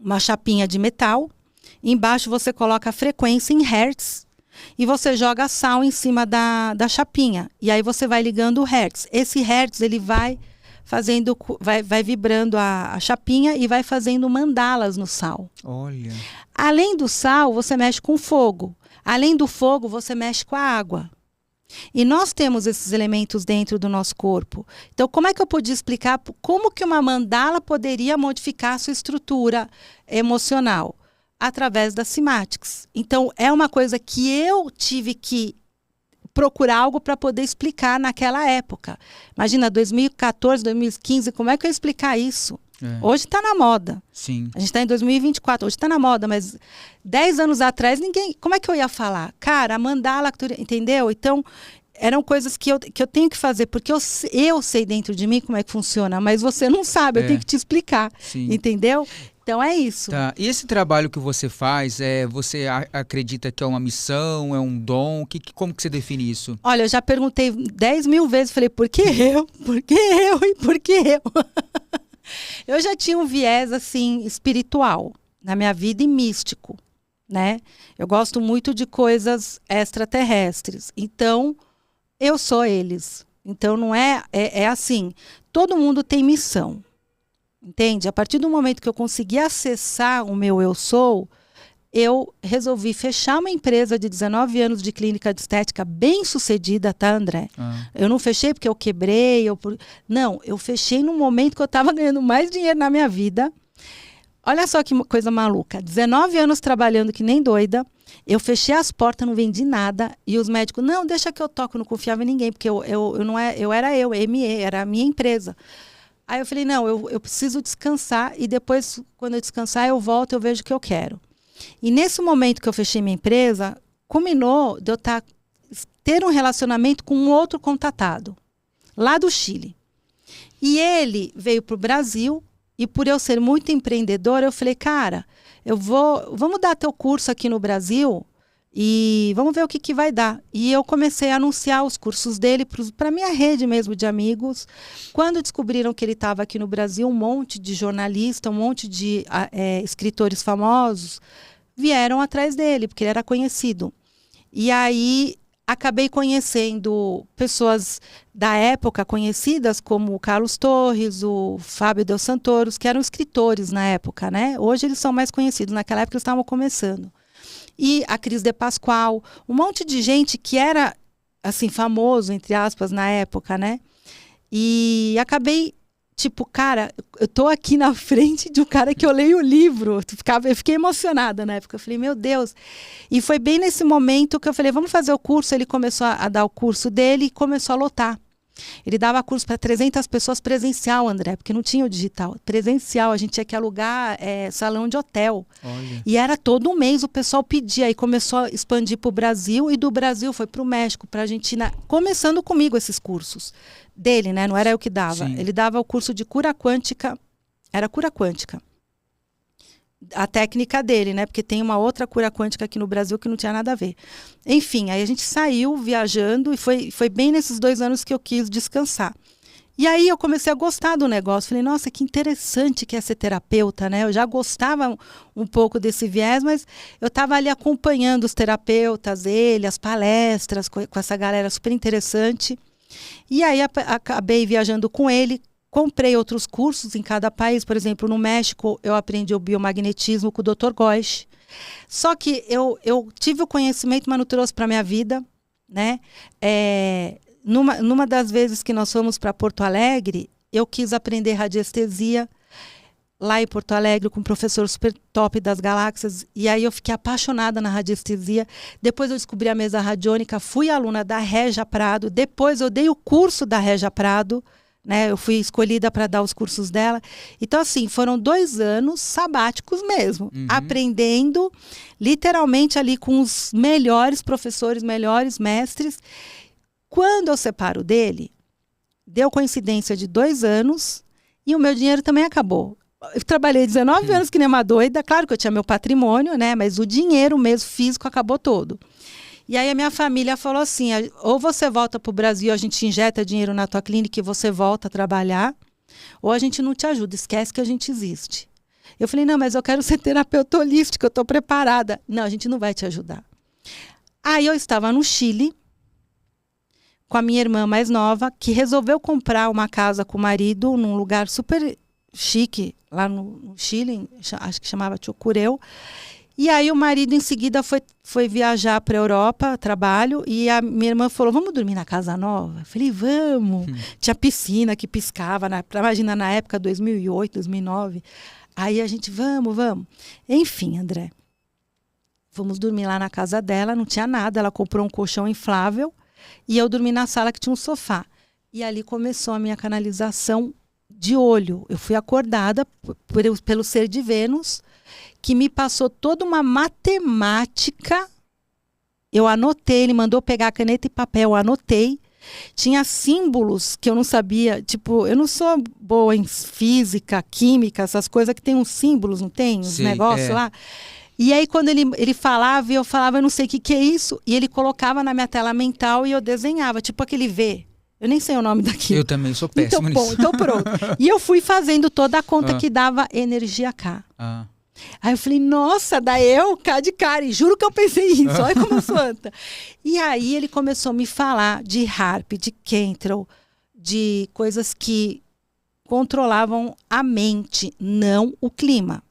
uma chapinha de metal, embaixo você coloca a frequência em hertz, e você joga sal em cima da chapinha. E aí você vai ligando o hertz. Esse hertz, ele vai vibrando a chapinha e vai fazendo mandalas no sal. Olha. Além do sal, você mexe com fogo. Além do fogo, você mexe com a água. E nós temos esses elementos dentro do nosso corpo. Então, como é que eu podia explicar como que uma mandala poderia modificar a sua estrutura emocional? Através da Cymatics. Então, é uma coisa que eu tive que procurar algo para poder explicar naquela época. Imagina, 2014, 2015, como é que eu ia explicar isso? Hoje está na moda. Sim. A gente está em 2024, hoje está na moda, mas 10 anos atrás, como é que eu ia falar? Cara, a mandala, entendeu? Então, eram coisas que eu tenho que fazer, porque eu sei dentro de mim como é que funciona, mas você não sabe, eu tenho que te explicar. Sim. Entendeu? Então é isso. Tá. E esse trabalho que você faz, você acredita que é uma missão, é um dom? Como que você define isso? Olha, eu já perguntei 10.000 vezes, falei, por que eu? Por que eu? E por que eu? Eu já tinha um viés, assim, espiritual na minha vida e místico, né? Eu gosto muito de coisas extraterrestres. Então, eu sou eles. Então, não é assim, todo mundo tem missão. Entende? A partir do momento que eu consegui acessar o meu eu sou, eu resolvi fechar uma empresa de 19 anos de clínica de estética bem sucedida, tá, André? Eu não fechei porque eu quebrei. Não, eu fechei no momento que eu estava ganhando mais dinheiro na minha vida. Olha só que coisa maluca. 19 anos trabalhando que nem doida. Eu fechei as portas, não vendi nada. E os médicos, não, deixa que eu toco, não confiava em ninguém, porque eu era ME, era a minha empresa. Aí eu falei, não, eu preciso descansar e depois, quando eu descansar, eu volto, eu vejo o que eu quero. E nesse momento que eu fechei minha empresa, culminou de eu ter um relacionamento com um outro contatado, lá do Chile. E ele veio para o Brasil e por eu ser muito empreendedora, eu falei, cara, vamos dar teu curso aqui no Brasil e vamos ver o que vai dar. E eu comecei a anunciar os cursos dele para a minha rede mesmo de amigos. Quando descobriram que ele estava aqui no Brasil, um monte de jornalistas, um monte de escritores famosos vieram atrás dele, porque ele era conhecido. E aí acabei conhecendo pessoas da época conhecidas, como o Carlos Torres, o Fábio Del Santoros, que eram escritores na época, né? Hoje eles são mais conhecidos, naquela época eles estavam começando. E a Cris de Pascoal, um monte de gente que era, assim, famoso, entre aspas, na época, né? E acabei, tipo, cara, eu tô aqui na frente de um cara que eu leio o livro. Eu fiquei emocionada na época. Eu falei, meu Deus. E foi bem nesse momento que eu falei, vamos fazer o curso. Ele começou a dar o curso dele e começou a lotar. Ele dava curso para 300 pessoas presencial, André, porque não tinha o digital. Presencial, a gente tinha que alugar salão de hotel. Olha. E era todo mês, o pessoal pedia. Aí começou a expandir para o Brasil, e do Brasil foi para o México, para a Argentina, começando comigo esses cursos. Dele, né? Não era eu que dava. Sim. Ele dava o curso de cura quântica, era cura quântica. A técnica dele, né? Porque tem uma outra cura quântica aqui no Brasil que não tinha nada a ver. Enfim, aí a gente saiu viajando e foi bem nesses 2 anos que eu quis descansar. E aí eu comecei a gostar do negócio. Falei, nossa, que interessante que é ser terapeuta, né? Eu já gostava um pouco desse viés, mas eu estava ali acompanhando os terapeutas, as palestras, com essa galera super interessante. E aí acabei viajando com ele. Comprei outros cursos em cada país. Por exemplo, no México, eu aprendi o biomagnetismo com o Dr. Góes. Só que eu tive o conhecimento, mas não trouxe para a minha vida, né? Numa das vezes que nós fomos para Porto Alegre, eu quis aprender radiestesia lá em Porto Alegre com um professor super top das galáxias. E aí eu fiquei apaixonada na radiestesia. Depois eu descobri a mesa radiônica, fui aluna da Régia Prado. Depois eu dei o curso da Régia Prado. Né? Eu fui escolhida para dar os cursos dela. Então, assim, foram 2 anos sabáticos mesmo. Aprendendo, literalmente, ali com os melhores professores, melhores mestres. Quando eu separo dele, deu coincidência de 2 anos e o meu dinheiro também acabou. Eu trabalhei 19 anos que nem uma doida. Claro que eu tinha meu patrimônio, né? Mas o dinheiro mesmo, físico, acabou todo. E aí a minha família falou assim, ou você volta para o Brasil, a gente injeta dinheiro na tua clínica e você volta a trabalhar, ou a gente não te ajuda, esquece que a gente existe. Eu falei, não, mas eu quero ser terapeuta holística, eu estou preparada. Não, a gente não vai te ajudar. Aí eu estava no Chile, com a minha irmã mais nova, que resolveu comprar uma casa com o marido, num lugar super chique, lá no Chile, acho que chamava Chocureu. E aí o marido em seguida foi viajar para a Europa, trabalho, e a minha irmã falou, vamos dormir na casa nova? Eu falei, vamos. Tinha piscina que piscava, imagina na época, 2008, 2009. Aí a gente, vamos. Enfim, André, fomos dormir lá na casa dela, não tinha nada, ela comprou um colchão inflável, e eu dormi na sala que tinha um sofá. E ali começou a minha canalização de olho. Eu fui acordada pelo ser de Vênus, que me passou toda uma matemática. Eu anotei, ele mandou pegar caneta e papel, eu anotei. Tinha símbolos que eu não sabia, tipo, eu não sou boa em física, química, essas coisas que tem uns símbolos, não tem? Uns negócios lá. E aí quando ele falava, eu falava, eu não sei o que é isso. E ele colocava na minha tela mental e eu desenhava, tipo aquele V. Eu nem sei o nome daquilo. Eu também sou péssimo nisso. Então pronto. E eu fui fazendo toda a conta que dava energia K. Aí eu falei, nossa, daí eu, cá de cara, e juro que eu pensei isso, olha como eu sou santa. E aí ele começou a me falar de Harp, de Cantrell, de coisas que controlavam a mente, não o clima.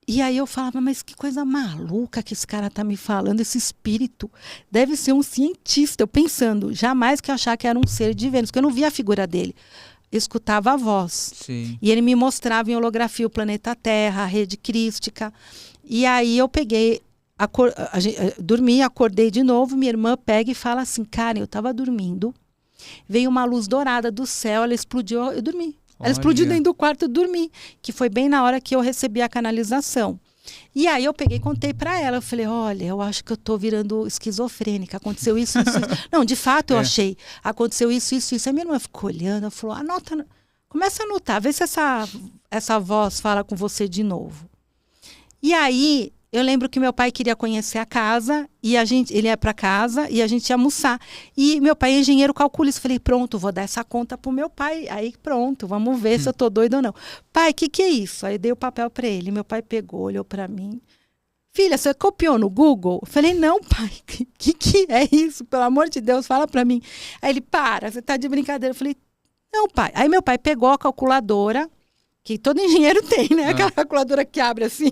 E aí eu falava, mas que coisa maluca que esse cara tá me falando, esse espírito deve ser um cientista. Eu pensando, jamais que eu achar que era um ser de Vênus, porque eu não via a figura dele. Eu escutava a voz. Sim. E ele me mostrava em holografia o planeta Terra, a rede crística. E aí eu peguei, dormi, acordei de novo, minha irmã pega e fala assim, cara, eu estava dormindo, veio uma luz dourada do céu, ela explodiu, eu dormi. Ela explodiu dentro do quarto, eu dormi. Que foi bem na hora que eu recebi a canalização. E aí eu peguei e contei para ela. Eu falei, olha, eu acho que eu tô virando esquizofrênica. Aconteceu isso. Não, de fato eu achei. Aconteceu isso. Aí minha irmã ficou olhando, ela falou, anota, começa a anotar, vê se essa voz fala com você de novo. E aí eu lembro que meu pai queria conhecer a casa, e ele ia para casa e a gente ia almoçar. E meu pai é engenheiro calculista. Falei, pronto, vou dar essa conta pro meu pai. Aí pronto, vamos ver se eu tô doida ou não. Pai, o que é isso? Aí eu dei o papel para ele. Meu pai pegou, olhou para mim. Filha, você copiou no Google? Eu falei, não, pai, que é isso? Pelo amor de Deus, fala para mim. Aí ele, para, você tá de brincadeira. Eu falei, não, pai. Aí meu pai pegou a calculadora que todo engenheiro tem, né? Aquela calculadora que abre assim,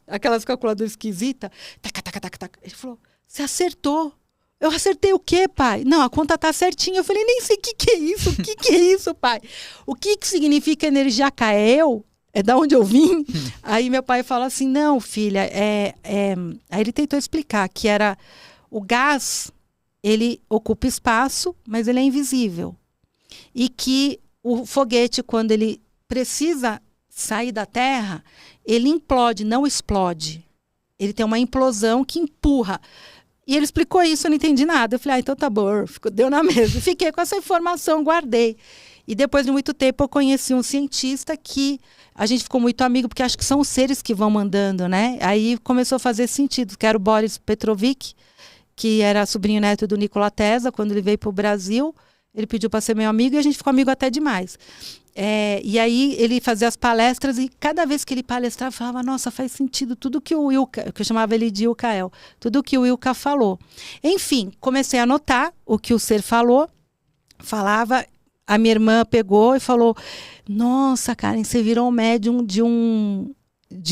aquelas calculadoras esquisitas. Taca, taca, taca, taca. Ele falou, você acertou. Eu acertei o quê, pai? Não, a conta tá certinha. Eu falei, nem sei o que é isso. O que é isso, pai? O que significa energia K? É eu? É da onde eu vim? Aí meu pai fala assim, não, filha, Aí ele tentou explicar que era o gás, ele ocupa espaço, mas ele é invisível. E que o foguete, quando ele precisa sair da Terra, ele implode, não explode. Ele tem uma implosão que empurra. E ele explicou isso, eu não entendi nada. Eu falei, então tá bom, deu na mesma. Fiquei com essa informação, guardei. E depois de muito tempo eu conheci um cientista que a gente ficou muito amigo, porque acho que são os seres que vão mandando, né? Aí começou a fazer sentido, que era o Boris Petrovic, que era sobrinho neto do Nikola Tesla. Quando ele veio para o Brasil, ele pediu para ser meu amigo e a gente ficou amigo até demais. E aí ele fazia as palestras e cada vez que ele palestrava, eu falava, nossa, faz sentido tudo que o Ilka, que eu chamava ele de Ilkael, tudo que o Ilka falou. Enfim, comecei a anotar o que o ser falava, a minha irmã pegou e falou, nossa, Karen, você virou um médium de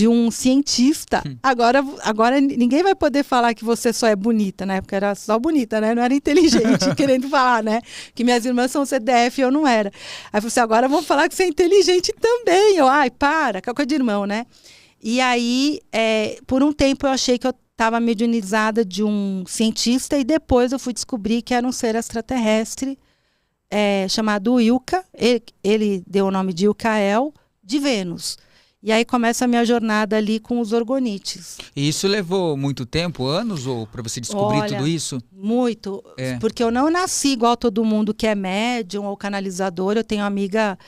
um cientista. Agora ninguém vai poder falar que você só é bonita, né? Porque era só bonita, né? Não era inteligente, querendo falar, né? Que minhas irmãs são CDF e eu não era. Aí você, agora vamos falar que você é inteligente também. Eu, ai, para, que é coisa de irmão, né? E aí, por um tempo eu achei que eu estava mediunizada de um cientista e depois eu fui descobrir que era um ser extraterrestre chamado Ilka. Ele deu o nome de Ilkael, de Vênus. E aí começa a minha jornada ali com os orgonites. E isso levou muito tempo, anos, ou para você descobrir tudo isso? Muito, porque eu não nasci igual todo mundo que é médium ou canalizador. Eu tenho uma amiga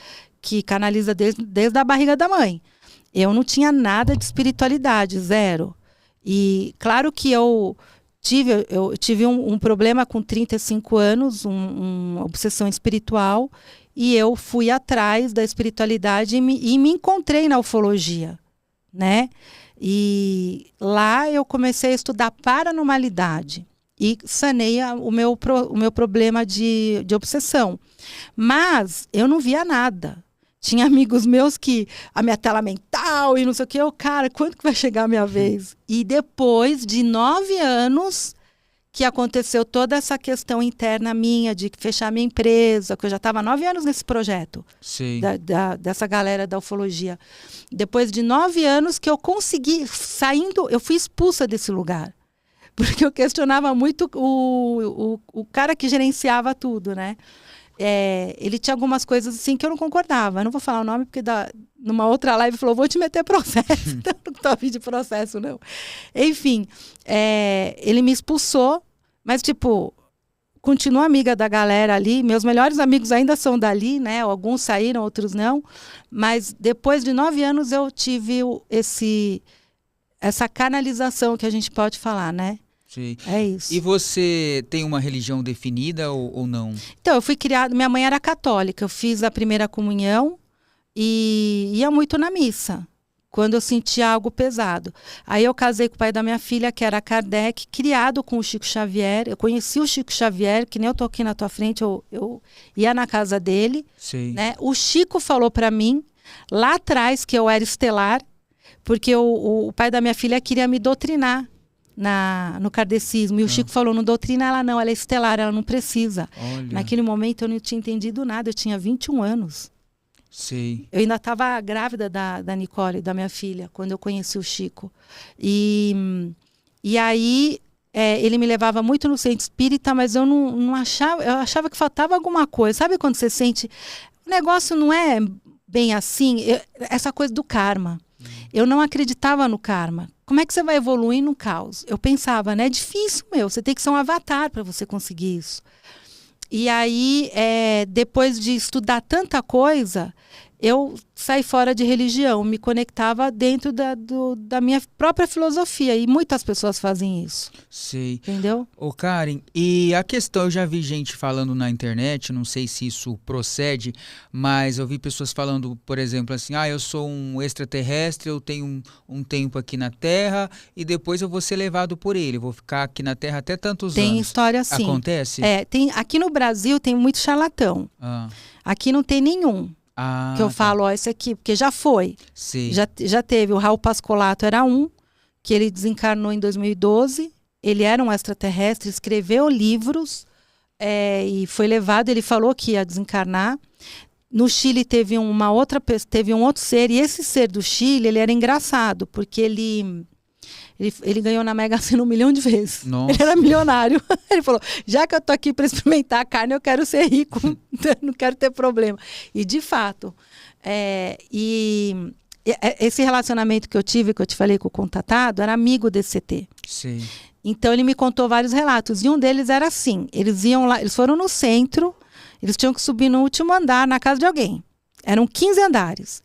que canaliza desde a barriga da mãe. Eu não tinha nada de espiritualidade, zero. E claro que eu tive um problema com 35 anos, uma obsessão espiritual. E eu fui atrás da espiritualidade e me encontrei na ufologia, né? E lá eu comecei a estudar paranormalidade e sanei o meu problema de obsessão. Mas eu não via nada. Tinha amigos meus que a minha tela mental e não sei o que. Cara, quando que vai chegar a minha vez? E depois de 9 anos... que aconteceu toda essa questão interna minha de fechar minha empresa, que eu já estava 9 anos nesse projeto. Sim. Dessa galera da ufologia. Depois de 9 anos que eu consegui, eu fui expulsa desse lugar. Porque eu questionava muito o cara que gerenciava tudo, né? Ele tinha algumas coisas assim que eu não concordava. Eu não vou falar o nome porque numa outra live falou, vou te meter processo. Então não tô a fim de processo, não. Enfim, ele me expulsou, mas continuo amiga da galera ali. Meus melhores amigos ainda são dali, né? Alguns saíram, outros não. Mas depois de 9 anos eu tive essa canalização que a gente pode falar, né? Sim. É isso. E você tem uma religião definida ou não? Então, eu fui criada... Minha mãe era católica. Eu fiz a primeira comunhão e ia muito na missa, quando eu sentia algo pesado. Aí eu casei com o pai da minha filha, que era Kardec, criado com o Chico Xavier. Eu conheci o Chico Xavier, que nem eu tô aqui na tua frente, eu ia na casa dele. Sim. Né? O Chico falou para mim, lá atrás, que eu era estelar, porque o pai da minha filha queria me doutrinar no kardecismo. E o Chico falou, não doutrina ela não, ela é estelar, ela não precisa. Olha. Naquele momento eu não tinha entendido nada, eu tinha 21 anos. Sim. Eu ainda estava grávida da Nicole, da minha filha, quando eu conheci o Chico. E aí ele me levava muito no centro espírita, mas eu não achava, eu achava que faltava alguma coisa. Sabe quando você sente, o negócio não é bem assim, essa coisa do karma. Eu não acreditava no karma. Como é que você vai evoluir no caos? Eu pensava, né? É difícil, você tem que ser um avatar para você conseguir isso. E aí, depois de estudar tanta coisa, eu saí fora de religião, me conectava dentro da minha própria filosofia. E muitas pessoas fazem isso. Sei. Entendeu? Ô Karen, e a questão, eu já vi gente falando na internet, não sei se isso procede, mas eu vi pessoas falando, por exemplo, assim, eu sou um extraterrestre, eu tenho um tempo aqui na Terra e depois eu vou ser levado por ele, vou ficar aqui na Terra até tantos anos. Tem história assim. Acontece? Aqui no Brasil tem muito charlatão. Aqui não tem nenhum. Ah, Que eu tá. falo, ó, esse aqui, porque já foi. Sei. Já teve. O Raul Pascolato era um, que ele desencarnou em 2012. Ele era um extraterrestre, escreveu livros e foi levado. Ele falou que ia desencarnar. No Chile teve teve um outro ser, e esse ser do Chile, ele era engraçado, porque ele ganhou na Mega Sena 1 milhão de vezes. Nossa. Ele era milionário. Ele falou, já que eu tô aqui para experimentar a carne, eu quero ser rico, não quero ter problema. E, de fato, esse relacionamento que eu tive, que eu te falei com o contatado, era amigo desse CT. Sei. Então, ele me contou vários relatos. E um deles era assim, eles iam lá, eles foram no centro, eles tinham que subir no último andar, na casa de alguém. Eram 15 andares.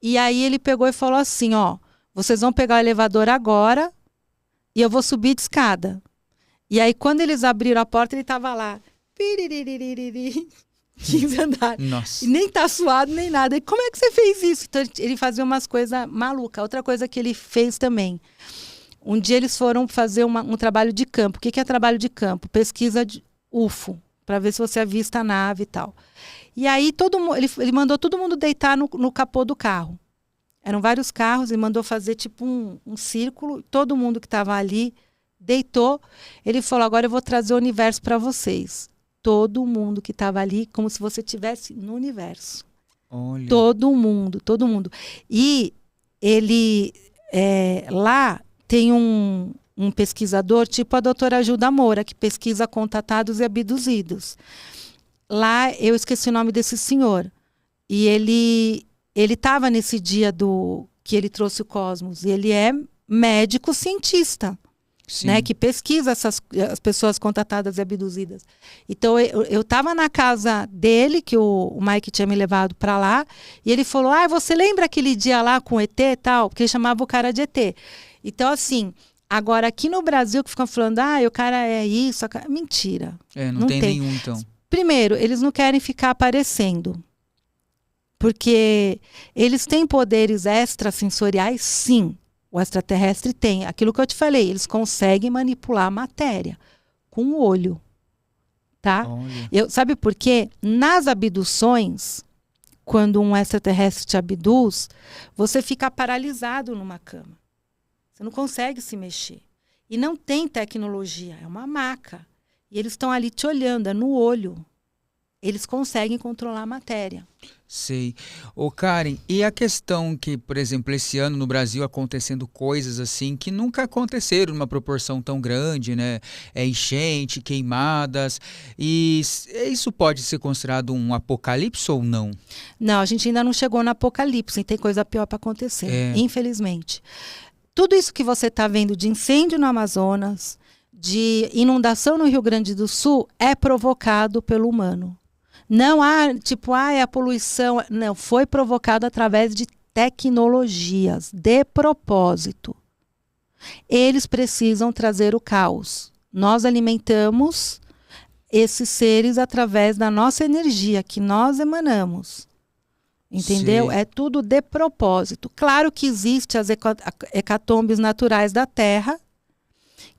E aí ele pegou e falou assim, ó, vocês vão pegar o elevador agora e eu vou subir de escada. E aí, quando eles abriram a porta, ele estava lá. 15 andares. Nossa. E nem tá suado, nem nada. E como é que você fez isso? Então, ele fazia umas coisas malucas. Outra coisa que ele fez também. Um dia eles foram fazer um trabalho de campo. O que é trabalho de campo? Pesquisa de UFO, para ver se você avista a nave e tal. E aí ele mandou todo mundo deitar no capô do carro. Eram vários carros, ele mandou fazer tipo um círculo. Todo mundo que estava ali deitou. Ele falou, agora eu vou trazer o universo para vocês. Todo mundo que estava ali, como se você estivesse no universo. Olha. Todo mundo, todo mundo. E ele, lá tem um pesquisador, tipo a doutora Gilda Moura, que pesquisa contatados e abduzidos. Lá, eu esqueci o nome desse senhor. E ele estava nesse dia que ele trouxe o Cosmos. E ele é médico cientista, né, que pesquisa as pessoas contatadas e abduzidas. Então, eu estava na casa dele, que o Mike tinha me levado para lá, e ele falou, você lembra aquele dia lá com o ET e tal? Porque ele chamava o cara de ET. Então, assim, agora aqui no Brasil, que ficam falando, o cara é isso, mentira. Não tem nenhum, então. Primeiro, eles não querem ficar aparecendo. Porque eles têm poderes extrasensoriais, sim. O extraterrestre tem. Aquilo que eu te falei, eles conseguem manipular a matéria com o olho. Tá? Sabe por quê? Nas abduções, quando um extraterrestre te abduz, você fica paralisado numa cama. Você não consegue se mexer. E não tem tecnologia, é uma maca. E eles estão ali te olhando, é no olho. Eles conseguem controlar a matéria. Sei. Ô Karen, e a questão que, por exemplo, esse ano no Brasil acontecendo coisas assim que nunca aconteceram numa proporção tão grande, né? Enchente, queimadas, e isso pode ser considerado um apocalipse ou não? Não, a gente ainda não chegou no apocalipse, e tem coisa pior para acontecer, infelizmente. Tudo isso que você está vendo de incêndio no Amazonas, de inundação no Rio Grande do Sul, é provocado pelo humano. Não é a poluição. Não, foi provocado através de tecnologias, de propósito. Eles precisam trazer o caos. Nós alimentamos esses seres através da nossa energia que nós emanamos. Entendeu? Sim. É tudo de propósito. Claro que existem as hecatombes naturais da Terra,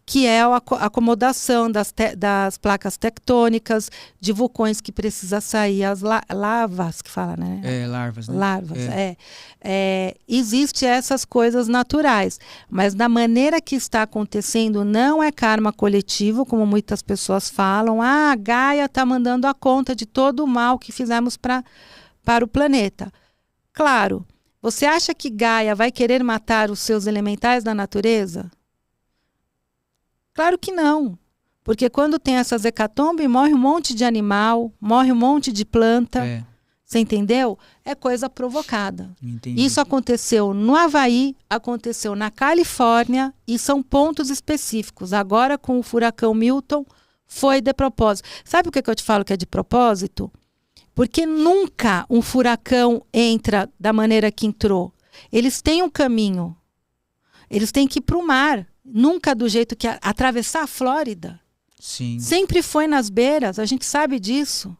que é a acomodação das placas tectônicas, de vulcões que precisa sair, as lavas, que fala, né? Larvas, né? Larvas, Existem essas coisas naturais, mas da maneira que está acontecendo, não é karma coletivo, como muitas pessoas falam. A Gaia está mandando a conta de todo o mal que fizemos para o planeta. Claro, você acha que Gaia vai querer matar os seus elementais da natureza? Claro que não, porque quando tem essas hecatombes, morre um monte de animal, morre um monte de planta, você entendeu? É coisa provocada. Entendi. Isso aconteceu no Havaí, aconteceu na Califórnia, e são pontos específicos. Agora, com o furacão Milton, foi de propósito. Sabe por que eu te falo que é de propósito? Porque nunca um furacão entra da maneira que entrou. Eles têm um caminho, eles têm que ir para o mar. Nunca do jeito que atravessar a Flórida. Sim. Sempre foi nas beiras, a gente sabe disso.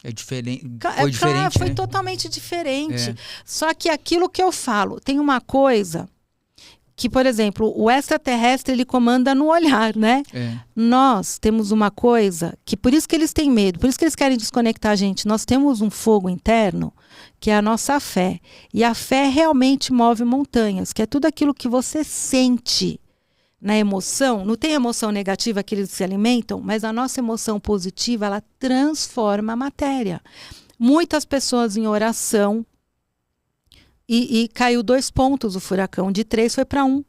É diferente. Foi diferente, foi né? Totalmente diferente. Só que aquilo que eu falo, tem uma coisa que, por exemplo, o extraterrestre, ele comanda no olhar, né? Nós temos uma coisa que, por isso que eles têm medo, por isso que eles querem desconectar a gente. Nós temos um fogo interno, que é a nossa fé. E a fé realmente move montanhas, que é tudo aquilo que você sente na emoção. Não tem emoção negativa que eles se alimentam, mas a nossa emoção positiva, ela transforma a matéria. Muitas pessoas em oração, e caiu 2 pontos o furacão, de 3 foi para 1.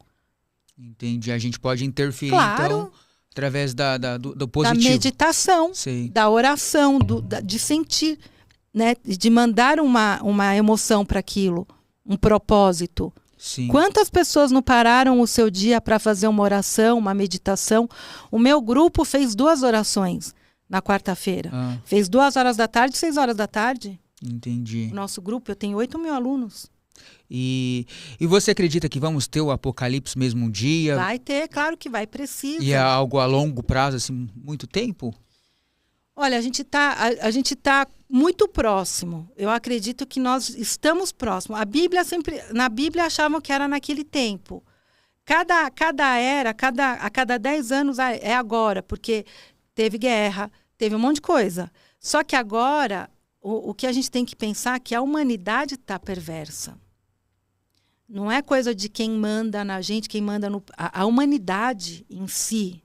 Entendi. A gente pode interferir, claro, então, através do positivo. Da meditação, da oração, de sentir, né? De mandar uma emoção para aquilo, um propósito. Sim. Quantas pessoas não pararam o seu dia para fazer uma oração, uma meditação? O meu grupo fez 2 orações na quarta-feira. Fez 2 horas da tarde, 6 horas da tarde. Entendi. O nosso grupo, eu tenho 8.000 alunos. E você acredita que vamos ter o apocalipse mesmo um dia? Vai ter, claro que vai, precisa. E é algo a longo prazo, assim, muito tempo? Olha, a gente tá muito próximo. Eu acredito que nós estamos próximos. Na Bíblia achavam que era naquele tempo. Cada era, a cada 10 anos é agora, porque teve guerra, teve um monte de coisa. Só que agora, o que a gente tem que pensar é que a humanidade está perversa. Não é coisa de quem manda na gente, quem manda no... A humanidade em si.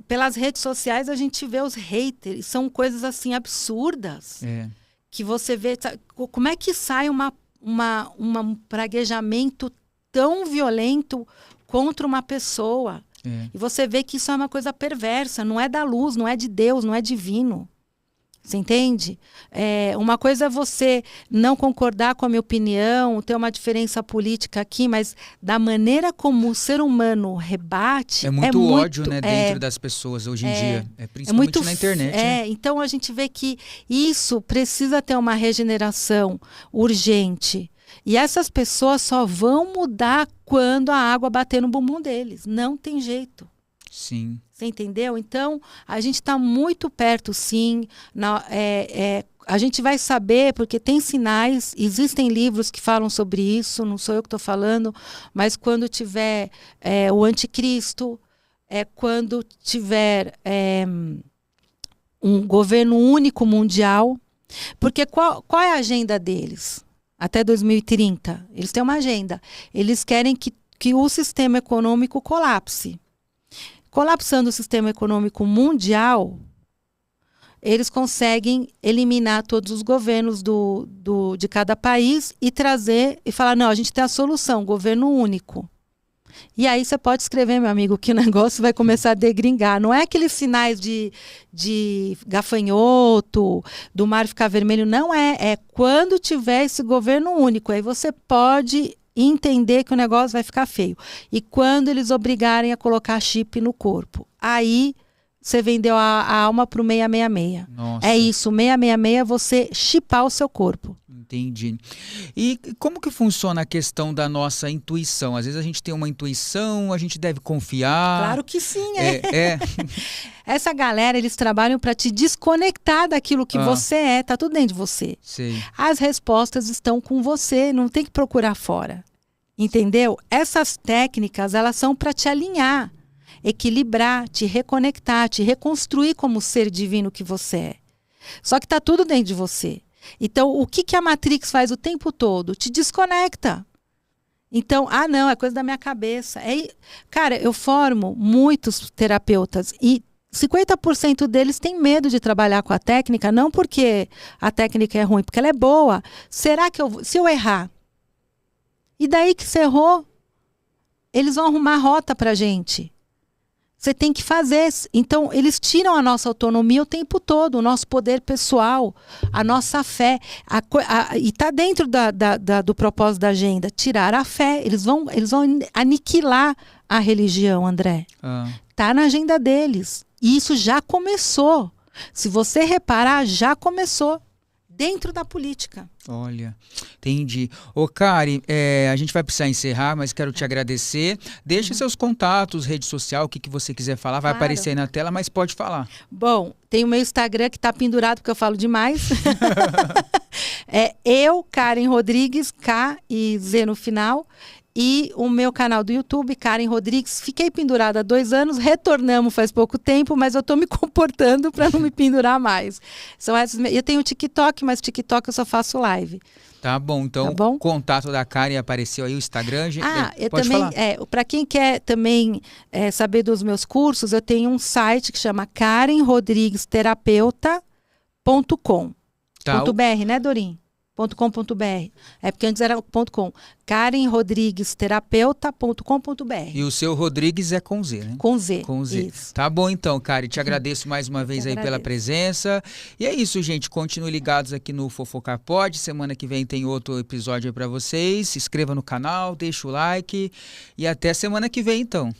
Pelas redes sociais a gente vê os haters, são coisas assim absurdas. Que você vê... Como é que sai um praguejamento tão violento contra uma pessoa? E você vê que isso é uma coisa perversa, não é da luz, não é de Deus, não é divino. Você entende? Uma coisa é você não concordar com a minha opinião, ter uma diferença política aqui, mas da maneira como o ser humano rebate... É muito ódio, né, dentro das pessoas hoje em dia, principalmente na internet. Então a gente vê que isso precisa ter uma regeneração urgente. E essas pessoas só vão mudar quando a água bater no bumbum deles. Não tem jeito. Sim. Você entendeu? Então, a gente está muito perto, sim. A gente vai saber, porque tem sinais, existem livros que falam sobre isso, não sou eu que estou falando, mas quando tiver o anticristo, quando tiver um governo único mundial, porque qual é a agenda deles? Até 2030, eles têm uma agenda. Eles querem que o sistema econômico colapse. Colapsando o sistema econômico mundial, eles conseguem eliminar todos os governos de cada país e trazer e falar, não, a gente tem a solução, governo único. E aí você pode escrever, meu amigo, que o negócio vai começar a degringar. Não é aqueles sinais de gafanhoto, do mar ficar vermelho, não é. É quando tiver esse governo único. Aí você pode entender que o negócio vai ficar feio. E quando eles obrigarem a colocar chip no corpo, aí você vendeu a alma para o 666. Nossa. É isso, 666 é você chipar o seu corpo. Entendi. E como que funciona a questão da nossa intuição? Às vezes a gente tem uma intuição, a gente deve confiar. Claro que sim, Essa galera, eles trabalham para te desconectar daquilo que você é, tá tudo dentro de você. Sei. As respostas estão com você, não tem que procurar fora. Entendeu? Essas técnicas, elas são para te alinhar, equilibrar, te reconectar, te reconstruir como ser divino que você é. Só que tá tudo dentro de você. Então, o que a Matrix faz o tempo todo? Te desconecta. Então, não, é coisa da minha cabeça. Cara, eu formo muitos terapeutas e 50% deles têm medo de trabalhar com a técnica, não porque a técnica é ruim, porque ela é boa. Será que se eu errar? E daí que você errou, eles vão arrumar rota pra gente. Você tem que fazer. Então, eles tiram a nossa autonomia o tempo todo, o nosso poder pessoal, a nossa fé. E está dentro do propósito da agenda, tirar a fé. Eles vão aniquilar a religião, André. Está na agenda deles. E isso já começou. Se você reparar, já começou. Dentro da política. Olha, entendi. Ô, Kari, a gente vai precisar encerrar, mas quero te agradecer. Deixe seus contatos, rede social, o que você quiser falar. Vai aparecer aí na tela, mas pode falar. Bom, tem o meu Instagram que está pendurado, porque eu falo demais. Karen Rodrigues, K e Z no final. E o meu canal do YouTube, Karen Rodrigues. Fiquei pendurada há 2 anos, retornamos faz pouco tempo, mas eu estou me comportando para não me pendurar mais. São essas. Eu tenho o TikTok, mas TikTok eu só faço live. Tá bom, então Tá bom? O contato da Karen apareceu aí, o Instagram. Eu pode também, falar. Para quem quer também saber dos meus cursos, eu tenho um site que chama karenrodriguesterapeuta.com. Tá, .br, né, Dorim? .com.br. É porque antes era .com. karenrodriguesterapeuta.com.br. E o seu Rodrigues é com Z, né? Com Z. Com Z. Isso. Tá bom então, Karen. Te agradeço mais uma vez aí pela presença. E é isso, gente. Continuem ligados aqui no Fofocar Pod. Semana que vem tem outro episódio aí pra vocês. Se inscreva no canal, deixa o like. E até semana que vem, então.